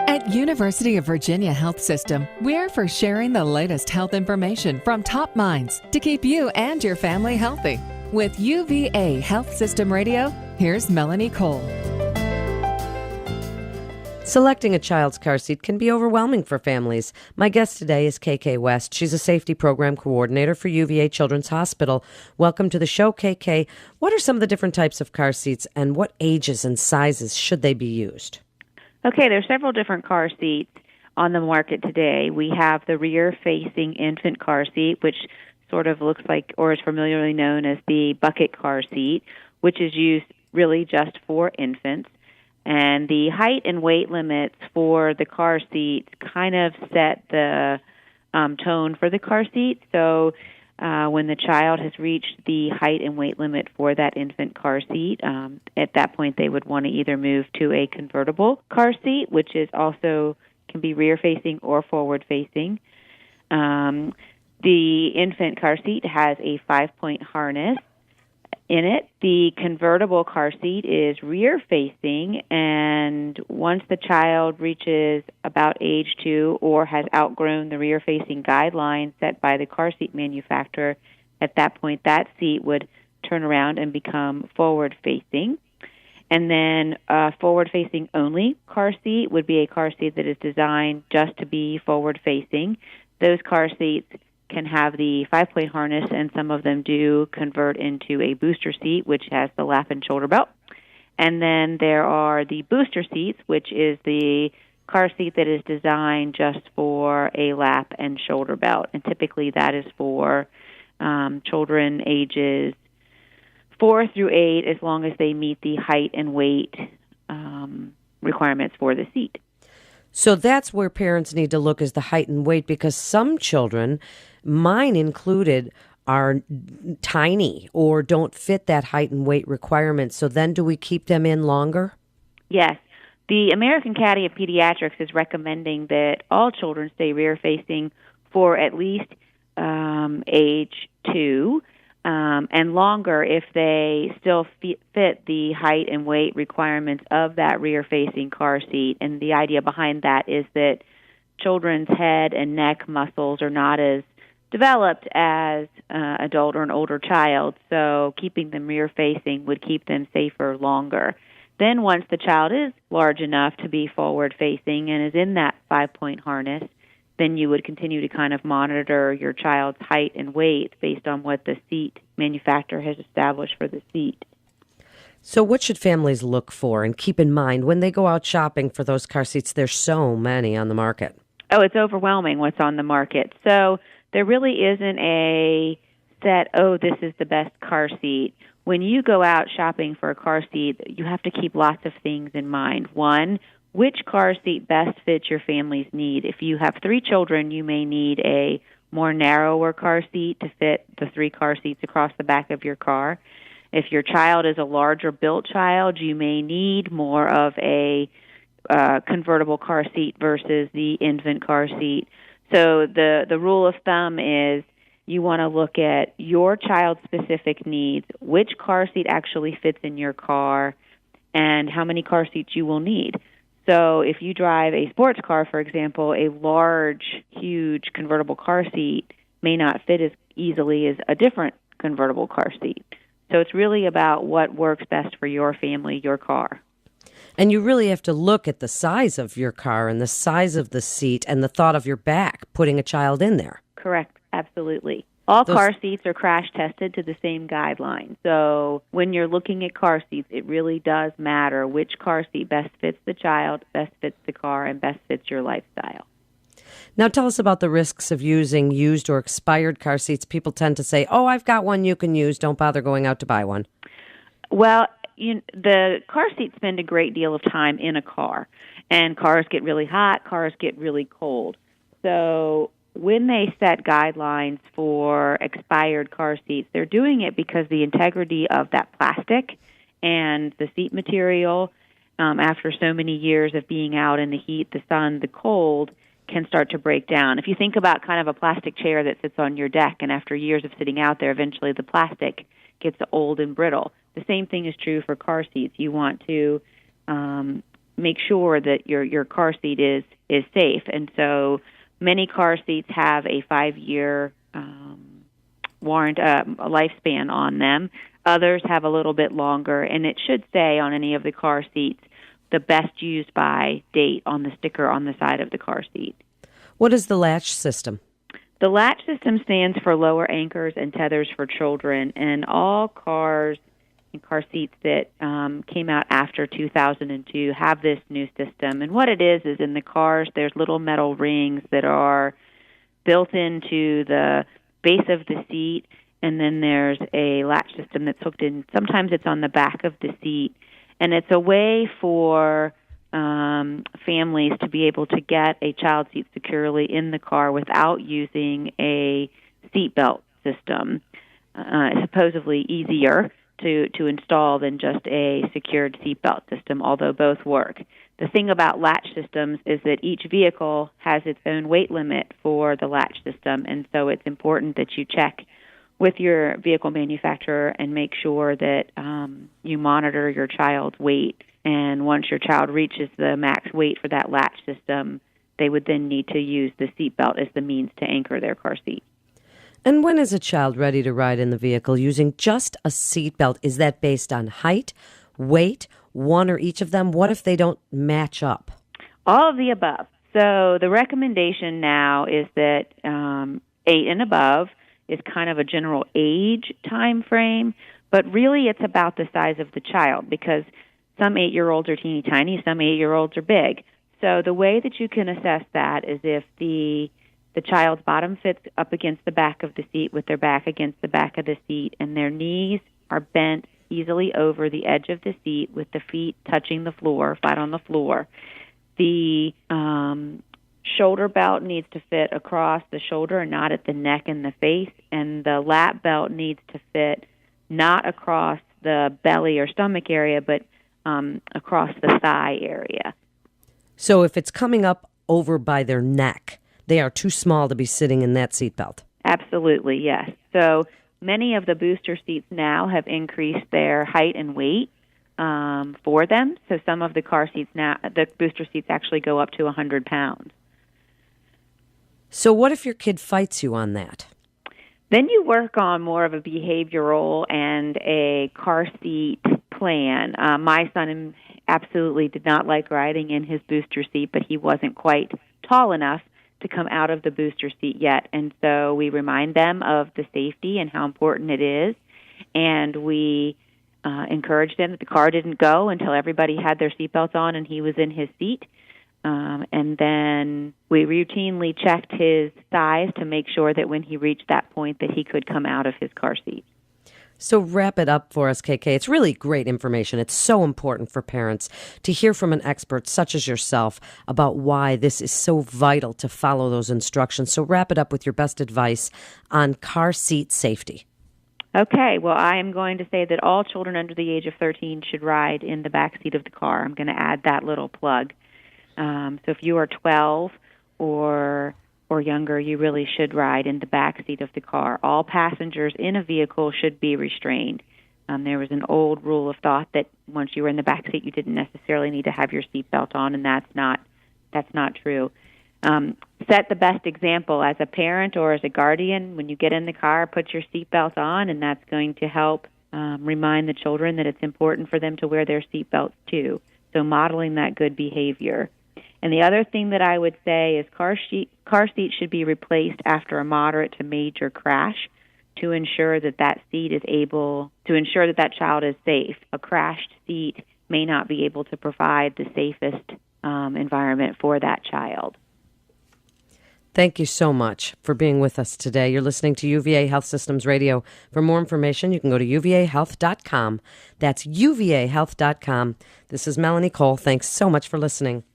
At University of Virginia Health System, we're for sharing the latest health information from top minds to keep you and your family healthy. With UVA Health System Radio, here's Melanie Cole. Selecting a child's car seat can be overwhelming for families. My guest today is KK West. She's a safety program coordinator for UVA Children's Hospital. Welcome to the show, KK. What are some of the different types of car seats and what ages and sizes should they be used? Okay, there's several different car seats on the market today. We have the rear-facing infant car seat, which sort of looks like or is familiarly known as the bucket car seat, which is used really just for infants. And the height and weight limits for the car seats kind of set the tone for the car seat. So when the child has reached the height and weight limit for that infant car seat, at that point they would want to either move to a convertible car seat, which is also can be rear-facing or forward-facing. The infant car seat has a 5-point harness in it. The convertible car seat is rear-facing, and once the child reaches about age 2 or has outgrown the rear-facing guidelines set by the car seat manufacturer, at that point that seat would turn around and become forward-facing. And then a forward-facing only car seat would be a car seat that is designed just to be forward-facing. Those car seats can have the 5-point harness, and some of them do convert into a booster seat, which has the lap and shoulder belt. And then there are the booster seats, which is the car seat that is designed just for a lap and shoulder belt. And typically that is for children ages 4 through 8, as long as they meet the height and weight requirements for the seat. So that's where parents need to look, is the height and weight, because some children, mine included, are tiny or don't fit that height and weight requirement. So then do we keep them in longer? Yes. The American Academy of Pediatrics is recommending that all children stay rear-facing for at least age 2, and longer if they still fit the height and weight requirements of that rear-facing car seat. And the idea behind that is that children's head and neck muscles are not as developed as adult or an older child, so keeping them rear-facing would keep them safer longer. Then once the child is large enough to be forward-facing and is in that 5-point harness, then you would continue to kind of monitor your child's height and weight based on what the seat manufacturer has established for the seat. So what should families look for and keep in mind when they go out shopping for those car seats? There's so many on the market. Oh, it's overwhelming what's on the market. So there really isn't a set, this is the best car seat. When you go out shopping for a car seat, you have to keep lots of things in mind. One, which car seat best fits your family's need? If you have 3 children, you may need a more narrower car seat to fit the 3 car seats across the back of your car. If your child is a larger built child, you may need more of a convertible car seat versus the infant car seat. So the rule of thumb is you want to look at your child's specific needs, which car seat actually fits in your car, and how many car seats you will need. So if you drive a sports car, for example, a large, huge convertible car seat may not fit as easily as a different convertible car seat. So it's really about what works best for your family, your car. And you really have to look at the size of your car and the size of the seat and the thought of your back, putting a child in there. Correct, absolutely. All car seats are crash tested to the same guidelines. So when you're looking at car seats, it really does matter which car seat best fits the child, best fits the car, and best fits your lifestyle. Now tell us about the risks of using used or expired car seats. People tend to say, I've got one you can use. Don't bother going out to buy one. Well, the car seats spend a great deal of time in a car, and cars get really hot, cars get really cold. So when they set guidelines for expired car seats, they're doing it because the integrity of that plastic and the seat material, after so many years of being out in the heat, the sun, the cold, can start to break down. If you think about kind of a plastic chair that sits on your deck, and after years of sitting out there, eventually the plastic gets old and brittle. The same thing is true for car seats. You want to make sure that your car seat is safe. And so many car seats have a 5-year lifespan on them. Others have a little bit longer, and it should say on any of the car seats the best used by date on the sticker on the side of the car seat. What is the Latch System? The Latch System stands for Lower Anchors and Tethers for Children, and all cars and car seats that came out after 2002 have this new system. And what it is in the cars, there's little metal rings that are built into the base of the seat, and then there's a latch system that's hooked in. Sometimes it's on the back of the seat, and it's a way for families to be able to get a child seat securely in the car without using a seatbelt system. It's supposedly easier to install than just a secured seatbelt system, although both work. The thing about latch systems is that each vehicle has its own weight limit for the latch system, and so it's important that you check with your vehicle manufacturer and make sure that you monitor your child's weight. And once your child reaches the max weight for that latch system, they would then need to use the seatbelt as the means to anchor their car seat. And when is a child ready to ride in the vehicle using just a seatbelt? Is that based on height, weight, one or each of them? What if they don't match up? All of the above. So the recommendation now is that 8 and above is kind of a general age time frame, but really it's about the size of the child, because some 8-year-olds are teeny tiny, some 8-year-olds are big. So the way that you can assess that is if the child's bottom fits up against the back of the seat with their back against the back of the seat, and their knees are bent easily over the edge of the seat with the feet touching the floor, flat on the floor. The shoulder belt needs to fit across the shoulder and not at the neck and the face, and the lap belt needs to fit not across the belly or stomach area, but across the thigh area. So if it's coming up over by their neck, they are too small to be sitting in that seatbelt. Absolutely, yes. So many of the booster seats now have increased their height and weight for them. So some of the car seats now, the booster seats actually go up to 100 pounds. So what if your kid fights you on that? Then you work on more of a behavioral and a car seat plan. My son absolutely did not like riding in his booster seat, but he wasn't quite tall enough to come out of the booster seat yet. And so we remind them of the safety and how important it is. And we encouraged them that the car didn't go until everybody had their seatbelts on and he was in his seat. And then we routinely checked his size to make sure that when he reached that point that he could come out of his car seat. So wrap it up for us, KK. It's really great information. It's so important for parents to hear from an expert such as yourself about why this is so vital to follow those instructions. So wrap it up with your best advice on car seat safety. Okay, well, I am going to say that all children under the age of 13 should ride in the back seat of the car. I'm going to add that little plug. So if you are 12 or younger, you really should ride in the back seat of the car. All passengers in a vehicle should be restrained. There was an old rule of thought that once you were in the back seat, you didn't necessarily need to have your seatbelt on, and that's not true. Set the best example as a parent or as a guardian. When you get in the car, put your seatbelt on, and that's going to help remind the children that it's important for them to wear their seatbelts too. So modeling that good behavior. And the other thing that I would say is car seats should be replaced after a moderate to major crash to ensure that that child is safe. A crashed seat may not be able to provide the safest environment for that child. Thank you so much for being with us today. You're listening to UVA Health Systems Radio. For more information, you can go to uvahealth.com. That's uvahealth.com. This is Melanie Cole. Thanks so much for listening.